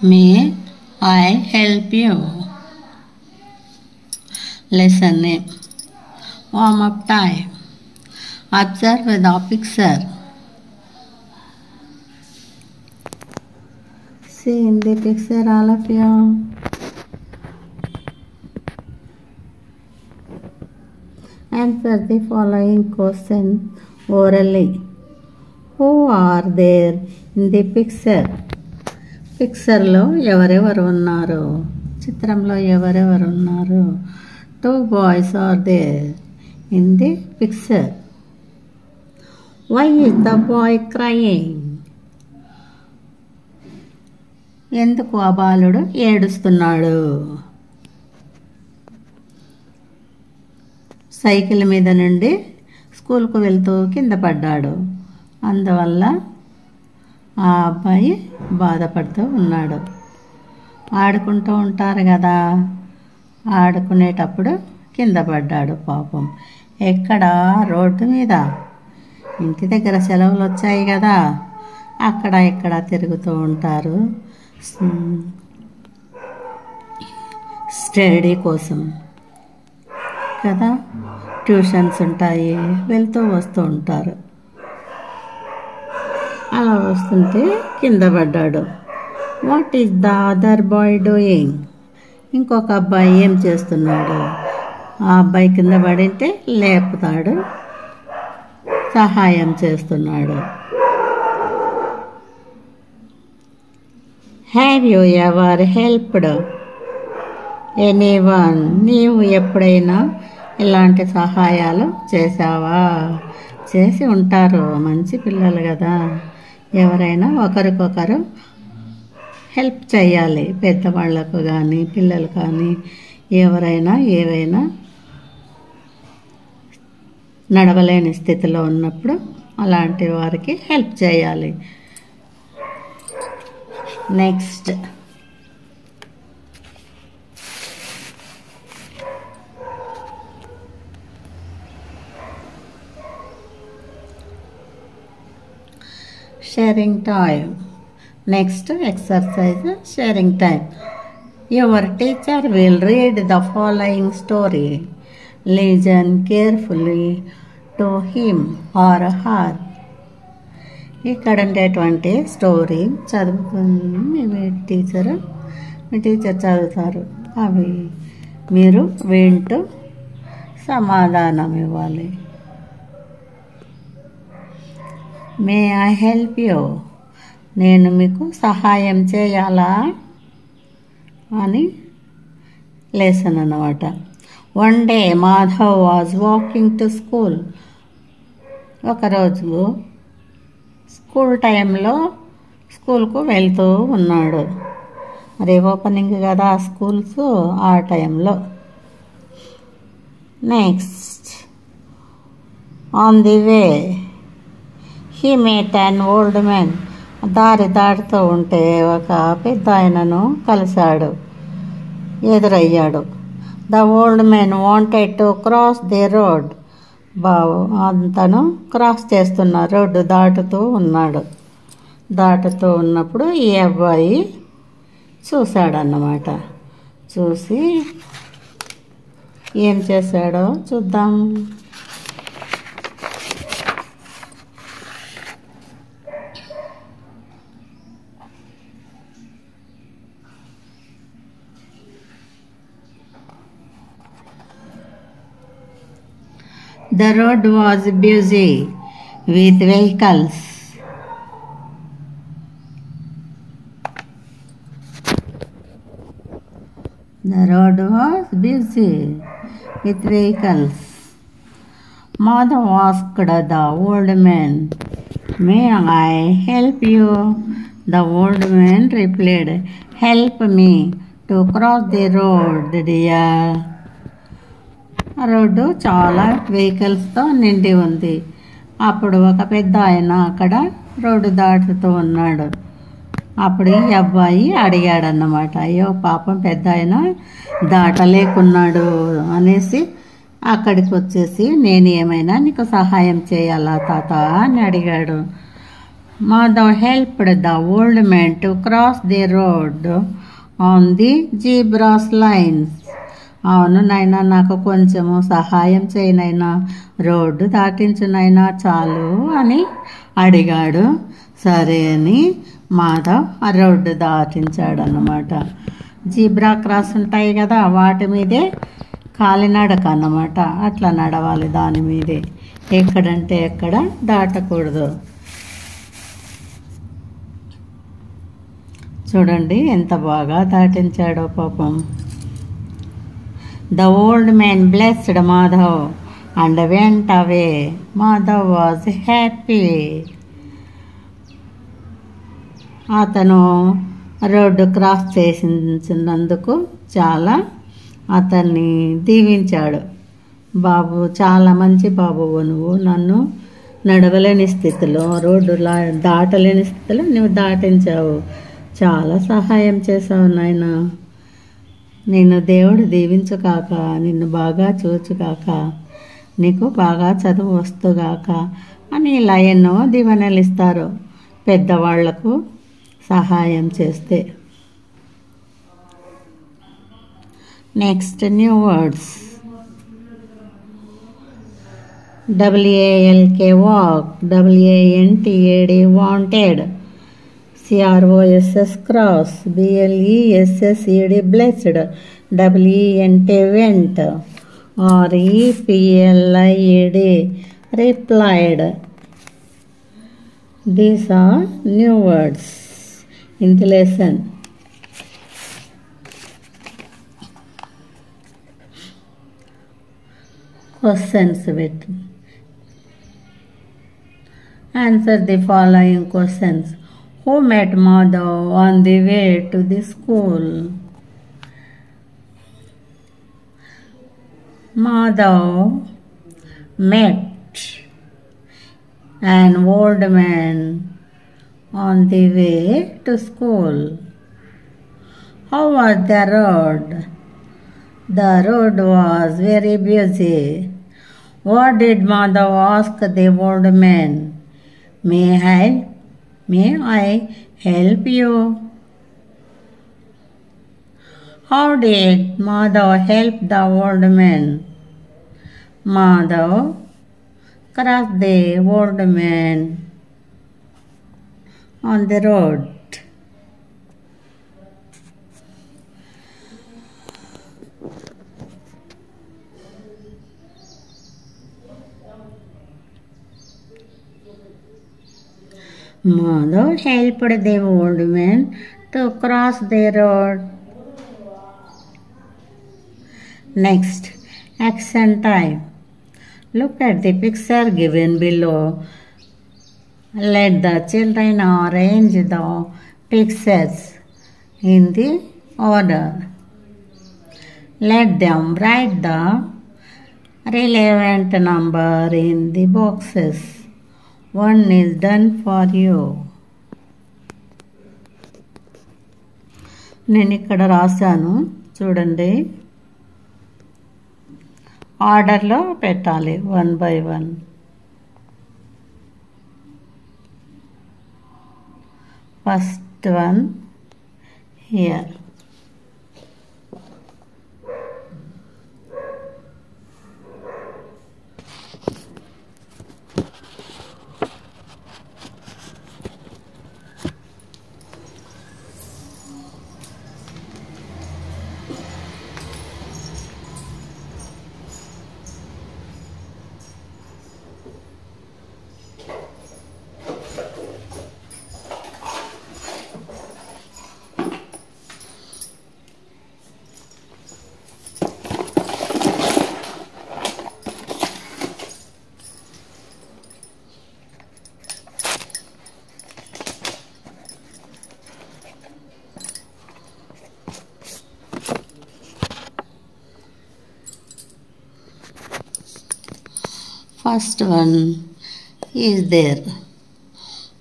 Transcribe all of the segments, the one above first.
May I help you? Lesson name. Warm up time. Observe the picture. See in the picture, all of you. Answer the following question orally. Who are there in the picture? పిక్చర్లో ఎవరెవరు ఉన్నారు? చిత్రంలో ఎవరెవరు ఉన్నారు? 2 boys are there in the picture. Why is the boy crying? ఎందుకు ఆ బాలుడు ఏడుస్తున్నాడు? సైకిల్ మీద నుండి స్కూల్కు వెళ్తూ కింద పడ్డాడు. అందువల్ల ఆ అబ్బాయి బాధపడుతూ ఉన్నాడు. ఆడుకుంటూ ఉంటారు కదా, ఆడుకునేటప్పుడు కింద పడ్డాడు పాపం. ఎక్కడ? రోడ్డు మీద. ఇంటి దగ్గర సెలవులు వచ్చాయి కదా, అక్కడ ఇక్కడ తిరుగుతూ ఉంటారు స్టడీ కోసం కదా, ట్యూషన్స్ ఉంటాయి, వెళ్తూ వస్తూ ఉంటారు. అలా వస్తుంటే కింద పడ్డాడు. What is the other bye doing? ఇంకొక అబ్బాయి ఏం చేస్తున్నాడు? ఆ అబ్బాయి కింద పడింటే లేపుతాడు, సహాయం చేస్తున్నాడు. Have you ever helped anyone? నీవు ఎప్పుడైనా ఇలాంటి సహాయాలు చేసావా? చేసి ఉంటారు, మంచి పిల్లలు కదా. ఎవరైనా ఒకరికొకరు హెల్ప్ చేయాలి, పెద్దవాళ్లకు కానీ పిల్లలు కానీ ఎవరైనా ఏవైనా నడవలేని స్థితిలో ఉన్నప్పుడు అలాంటి వారికి హెల్ప్ చేయాలి. Next, sharing time. Next exercise, sharing time. Your teacher will read the following story. Listen carefully to him or her. ఇక్కడ ఉండేటువంటి స్టోరీ చదువుతుంది మీ టీచర్ చదువుతారు. అవి మీరు వింటూ సమాధానం ఇవ్వాలి. May I help you? నేను మీకు సహాయం చేయాలా అని లెసన్ అన్నమాట. One day Madhav was walking to school. ఒకరోజు స్కూల్ టైంలో స్కూల్కు వెళ్తూ ఉన్నాడు. మరి ఓపెనింగ్ కదా స్కూల్స్, ఆ టైంలో. Next, on the way he met an old man. దారి దాటుతూ ఉంటే ఒక పెద్ద ఆయనను కలిశాడు, ఎదురయ్యాడు. The old man wanted to cross the road. అతను క్రాస్ చేస్తున్న రోడ్డు దాటుతూ ఉన్నాడు. దాటుతూ ఉన్నప్పుడు ఈ అబ్బాయి చూశాడన్నమాట. చూసి ఏం చేశాడో చూద్దాం. The road was busy with vehicles. The road was busy with vehicles. Madhav asked the old man, "May I help you?" The old man replied, "Help me to cross the road, dear." Road చాలా వెహికల్స్తో నిండి ఉంది. అప్పుడు ఒక పెద్ద ఆయన అక్కడ road దాటుతూ ఉన్నాడు. అప్పుడు ఈ అబ్బాయి అడిగాడన్నమాట, అయ్యో పాపం పెద్ద ఆయన దాటలేకున్నాడు అనేసి అక్కడికి వచ్చేసి, నేను ఏమైనా నీకు సహాయం చేయాలా తాత అని అడిగాడు. Madhav helped the old man to cross the road on the zebra's lines. అవును నాయనా, నాకు కొంచెము సహాయం చేయనైనా, రోడ్డు దాటించునైనా చాలు అని అడిగాడు. సరే అని మాధవ్ ఆ రోడ్డు దాటించాడన్నమాట. జీబ్రా క్రాస్ ఉంటాయి కదా, వాటి మీదే కాలినడక అన్నమాట. అట్లా నడవాలి దాని మీదే, ఎక్కడంటే ఎక్కడ దాటకూడదు. చూడండి ఎంత బాగా దాటించాడో పాపం. The old man blessed Madhav and went away. Madhav was happy. అతను రోడ్డు క్రాస్ చేసినందుకు చాలా అతన్ని దీవించాడు. బాబు, చాలా మంచి బాబువు నువ్వు, నన్ను నడవలేని స్థితిలో, రోడ్డు దాటలేని స్థితిలో నువ్వు దాటించావు, చాలా సహాయం చేసావు నాయన. నిన్ను దేవుడు దీవించుగాక, నిన్ను బాగా చూచుగాక, నీకు బాగా చదువు వస్తుగాక అని ఇలా ఎన్నో దీవెనలు ఇస్తారు పెద్దవాళ్లకు సహాయం చేస్తే. Next new words. WALK walk, WANTAD wanted, CROSS cross, BLESSED blessed, WENT went, REPLIED replied. These are new words in the lesson. Questions with. Answer the following questions. Who met Madhav on the way to the school? Madhav met an old man on the way to school. How was the road? The road was very busy. What did Madhav ask the old man? May I help you? How did Madhav help the old man? Madhav crossed the old man on the road. Madhav helped the old man to cross the road. Next, action time. Look at the picture given below. Let the children arrange the pictures in the order. Let them write the relevant number in the boxes. One is done for you. నేను ఇక్కడ రాశాను చూడండి. ఆర్డర్లో పెట్టాలి 1 by 1. First one here. First one is there.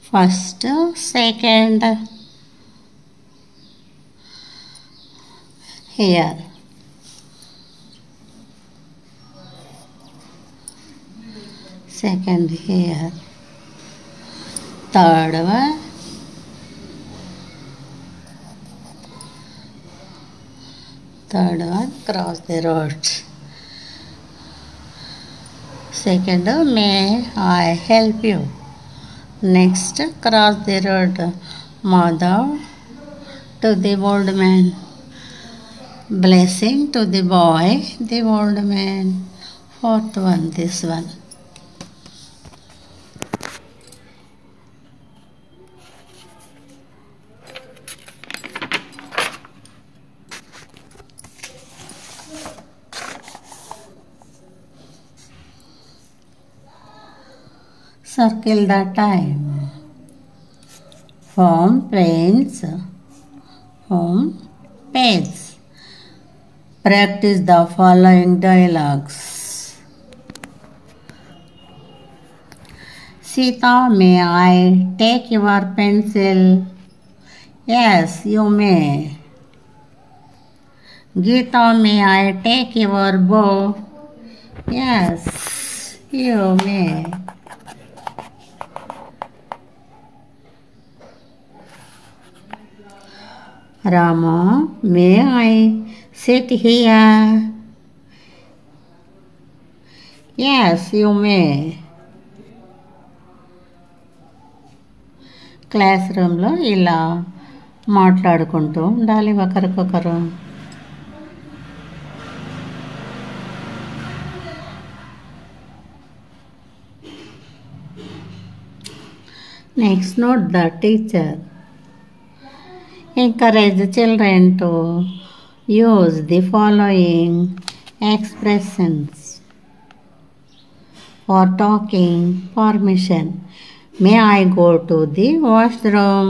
First, second, here. Second here. Third one. Cross the road. Second, may I help you? Next, cross the road. Mother to the old man. Blessing to the boy, the old man. Fourth one, this one. Circle the time. Form planes. Home page. Practice the following dialogues. Sita, may I take your pencil? Yes, you may. Geeta, may I take your bow? Yes, you may. Rama, may I sit here? Yes, you may. Class రూమ్లో ఇలా మాట్లాడుకుంటూ ఉండాలి ఒకరికొకరు. Next, note the teacher. Encourage children to use the following expressions for talking permission. May I go to the washroom?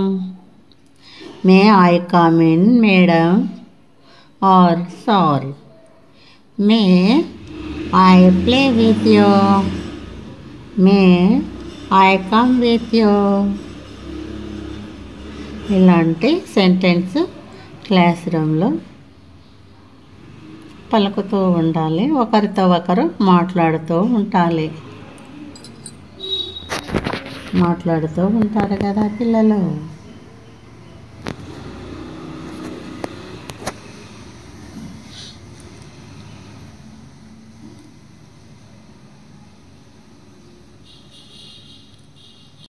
May I come in, madam? Or sir? May I play with you? May I come with you? ఇలాంటి sentence class రూమ్లో పలుకుతూ ఉండాలి, ఒకరితో ఒకరు మాట్లాడుతూ ఉంటారు కదా పిల్లలు.